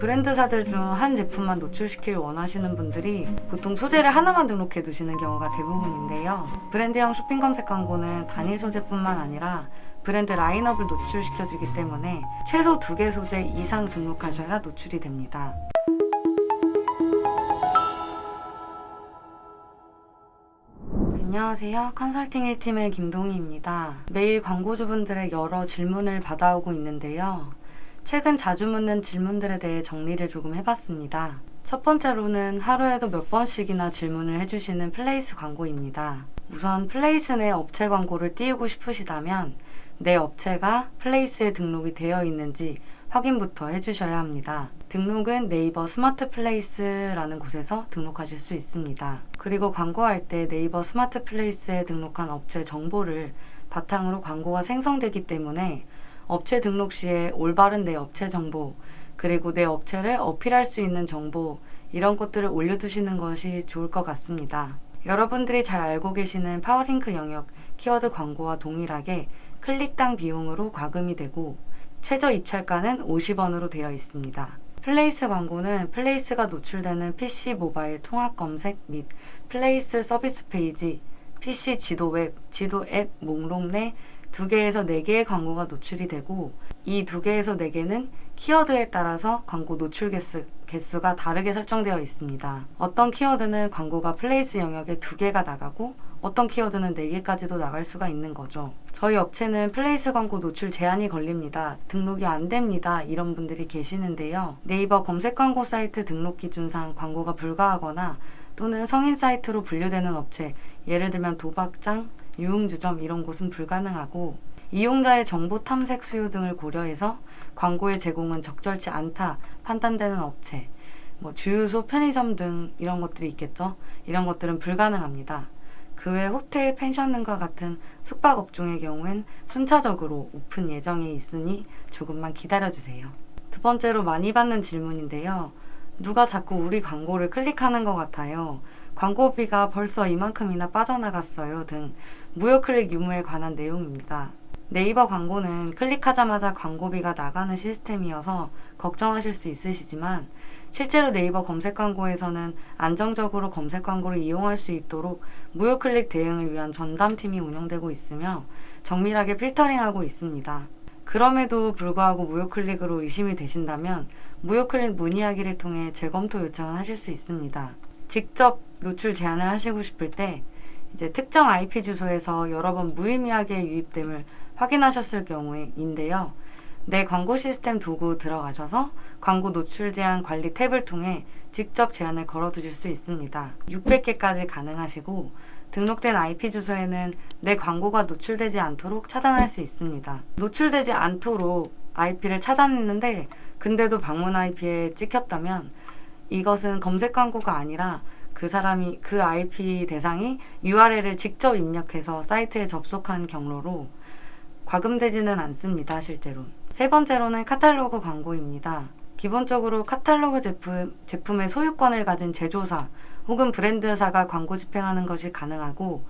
브랜드사들 중 한 제품만 노출시키길 원하시는 분들이 보통 소재를 하나만 등록해 두시는 경우가 대부분인데요. 브랜드형 쇼핑 검색 광고는 단일 소재뿐만 아니라 브랜드 라인업을 노출시켜주기 때문에 최소 2개 소재 이상 등록하셔야 노출이 됩니다. 안녕하세요. 컨설팅 1팀의 김동희입니다. 매일 광고주분들의 여러 질문을 받아오고 있는데요. 최근 자주 묻는 질문들에 대해 정리를 조금 해봤습니다. 첫 번째로는 하루에도 몇 번씩이나 질문을 해주시는 플레이스 광고입니다. 우선 플레이스 내 업체 광고를 띄우고 싶으시다면 내 업체가 플레이스에 등록이 되어 있는지 확인부터 해주셔야 합니다. 등록은 네이버 스마트 플레이스라는 곳에서 등록하실 수 있습니다. 그리고 광고할 때 네이버 스마트 플레이스에 등록한 업체 정보를 바탕으로 광고가 생성되기 때문에 업체 등록 시에 올바른 내 업체 정보, 그리고 내 업체를 어필할 수 있는 정보, 이런 것들을 올려두시는 것이 좋을 것 같습니다. 여러분들이 잘 알고 계시는 파워링크 영역 키워드 광고와 동일하게 클릭당 비용으로 과금이 되고 최저 입찰가는 50원으로 되어 있습니다. 플레이스 광고는 플레이스가 노출되는 PC 모바일 통합 검색 및 플레이스 서비스 페이지, PC 지도 웹, 지도 앱 목록 내 2개에서 4개의 광고가 노출이 되고 이 2개에서 4개는 키워드에 따라서 광고 노출 개수가 다르게 설정되어 있습니다. 어떤 키워드는 광고가 플레이스 영역에 2개가 나가고 어떤 키워드는 4개까지도 나갈 수가 있는 거죠. 저희 업체는 플레이스 광고 노출 제한이 걸립니다. 등록이 안 됩니다. 이런 분들이 계시는데요. 네이버 검색 광고 사이트 등록 기준상 광고가 불가하거나 또는 성인 사이트로 분류되는 업체, 예를 들면 도박장, 유흥주점 이런 곳은 불가능하고 이용자의 정보 탐색 수요 등을 고려해서 광고의 제공은 적절치 않다 판단되는 업체, 주유소, 편의점 등 이런 것들이 있겠죠. 이런 것들은 불가능합니다. 그 외 호텔, 펜션 등과 같은 숙박 업종의 경우엔 순차적으로 오픈 예정에 있으니 조금만 기다려주세요. 두 번째로 많이 받는 질문인데요. 누가 자꾸 우리 광고를 클릭하는 것 같아요. 광고비가 벌써 이만큼이나 빠져나갔어요 등 무료 클릭 유무에 관한 내용입니다. 네이버 광고는 클릭하자마자 광고비가 나가는 시스템이어서 걱정하실 수 있으시지만 실제로 네이버 검색 광고에서는 안정적으로 검색 광고를 이용할 수 있도록 무료 클릭 대응을 위한 전담팀이 운영되고 있으며 정밀하게 필터링하고 있습니다. 그럼에도 불구하고 무료 클릭으로 의심이 되신다면 무료 클릭 문의하기를 통해 재검토 요청을 하실 수 있습니다. 직접 노출 제한을 하시고 싶을 때 이제 특정 IP 주소에서 여러 번 무의미하게 유입됨을 확인하셨을 경우인데요. 내 광고 시스템 도구 들어가셔서 광고 노출 제한 관리 탭을 통해 직접 제한을 걸어두실 수 있습니다. 600개까지 가능하시고 등록된 IP 주소에는 내 광고가 노출되지 않도록 차단할 수 있습니다. 노출되지 않도록 IP를 차단했는데 근데도 방문 IP에 찍혔다면 이것은 검색 광고가 아니라 그 IP 대상이 URL을 직접 입력해서 사이트에 접속한 경로로 과금되지는 않습니다, 실제로. 세 번째로는 카탈로그 광고입니다. 기본적으로 카탈로그 제품의 소유권을 가진 제조사 혹은 브랜드사가 광고 집행하는 것이 가능하고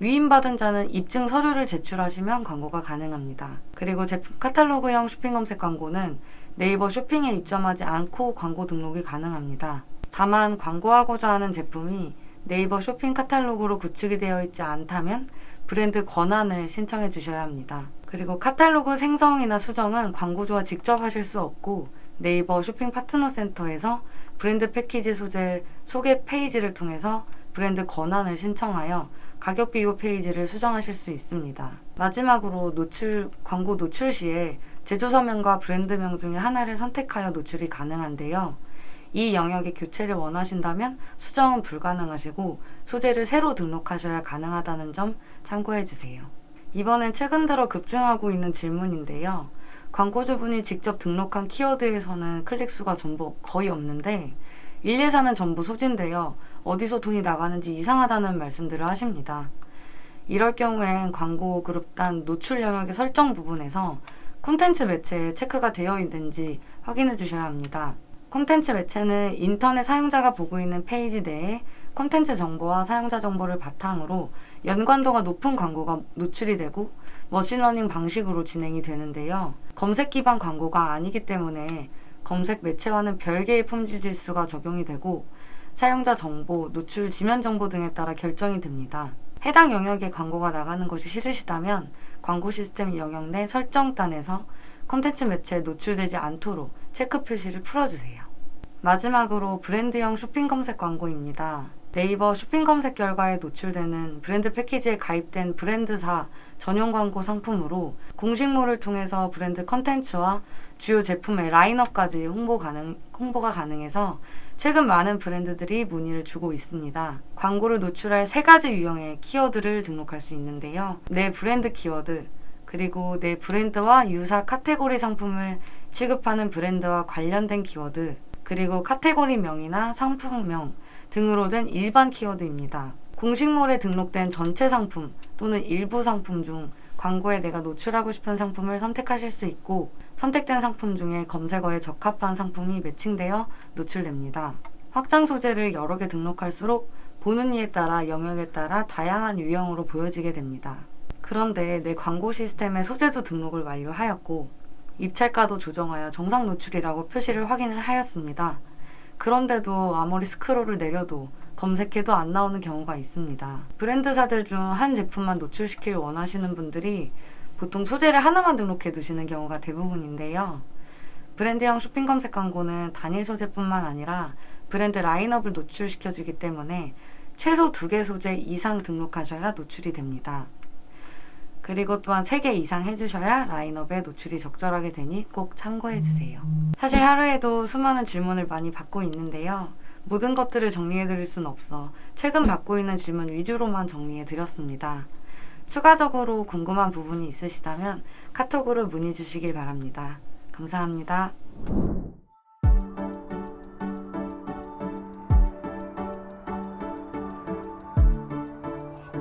위임받은 자는 입증 서류를 제출하시면 광고가 가능합니다. 그리고 제품 카탈로그형 쇼핑 검색 광고는 네이버 쇼핑에 입점하지 않고 광고 등록이 가능합니다. 다만 광고하고자 하는 제품이 네이버 쇼핑 카탈로그로 구축이 되어 있지 않다면 브랜드 권한을 신청해 주셔야 합니다. 그리고 카탈로그 생성이나 수정은 광고주와 직접 하실 수 없고 네이버 쇼핑 파트너 센터에서 브랜드 패키지 소재 소개 페이지를 통해서 브랜드 권한을 신청하여 가격 비교 페이지를 수정하실 수 있습니다. 마지막으로 광고 노출 시에 제조사명과 브랜드명 중에 하나를 선택하여 노출이 가능한데요. 이 영역의 교체를 원하신다면 수정은 불가능하시고 소재를 새로 등록하셔야 가능하다는 점 참고해 주세요. 이번엔 최근 들어 급증하고 있는 질문인데요. 광고주분이 직접 등록한 키워드에서는 클릭수가 전부 거의 없는데 1, 2, 3은 전부 소진되어 어디서 돈이 나가는지 이상하다는 말씀들을 하십니다. 이럴 경우엔 광고 그룹단 노출 영역의 설정 부분에서 콘텐츠 매체에 체크가 되어 있는지 확인해 주셔야 합니다. 콘텐츠 매체는 인터넷 사용자가 보고 있는 페이지 내에 콘텐츠 정보와 사용자 정보를 바탕으로 연관도가 높은 광고가 노출이 되고 머신러닝 방식으로 진행이 되는데요. 검색 기반 광고가 아니기 때문에 검색 매체와는 별개의 품질 지수가 적용이 되고 사용자 정보, 노출 지면 정보 등에 따라 결정이 됩니다. 해당 영역에 광고가 나가는 것이 싫으시다면 광고 시스템 영역 내 설정단에서 콘텐츠 매체에 노출되지 않도록 체크 표시를 풀어주세요. 마지막으로 브랜드형 쇼핑 검색 광고입니다. 네이버 쇼핑 검색 결과에 노출되는 브랜드 패키지에 가입된 브랜드사 전용 광고 상품으로 공식몰을 통해서 브랜드 컨텐츠와 주요 제품의 라인업까지 홍보가 가능해서 최근 많은 브랜드들이 문의를 주고 있습니다. 광고를 노출할 3가지 유형의 키워드를 등록할 수 있는데요. 내 브랜드 키워드, 그리고 내 브랜드와 유사 카테고리 상품을 취급하는 브랜드와 관련된 키워드, 그리고 카테고리명이나 상품명 등으로 된 일반 키워드입니다. 공식몰에 등록된 전체 상품 또는 일부 상품 중 광고에 내가 노출하고 싶은 상품을 선택하실 수 있고 선택된 상품 중에 검색어에 적합한 상품이 매칭되어 노출됩니다. 확장 소재를 여러 개 등록할수록 보는 이에 따라 영역에 따라 다양한 유형으로 보여지게 됩니다. 그런데 내 광고 시스템의 소재도 등록을 완료하였고 입찰가도 조정하여 정상 노출이라고 표시를 확인을 하였습니다. 그런데도 아무리 스크롤을 내려도 검색해도 안 나오는 경우가 있습니다. 브랜드사들 중 한 제품만 노출시키길 원하시는 분들이 보통 소재를 하나만 등록해 두시는 경우가 대부분인데요. 브랜드형 쇼핑 검색 광고는 단일 소재뿐만 아니라 브랜드 라인업을 노출시켜주기 때문에 최소 2개 소재 이상 등록하셔야 노출이 됩니다. 그리고 또한 3개 이상 해주셔야 라인업에 노출이 적절하게 되니 꼭 참고해주세요. 사실 하루에도 수많은 질문을 많이 받고 있는데요. 모든 것들을 정리해드릴 수는 없어 최근 받고 있는 질문 위주로만 정리해드렸습니다. 추가적으로 궁금한 부분이 있으시다면 카톡으로 문의 주시길 바랍니다. 감사합니다.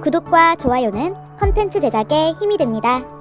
구독과 좋아요는 컨텐츠 제작에 힘이 됩니다.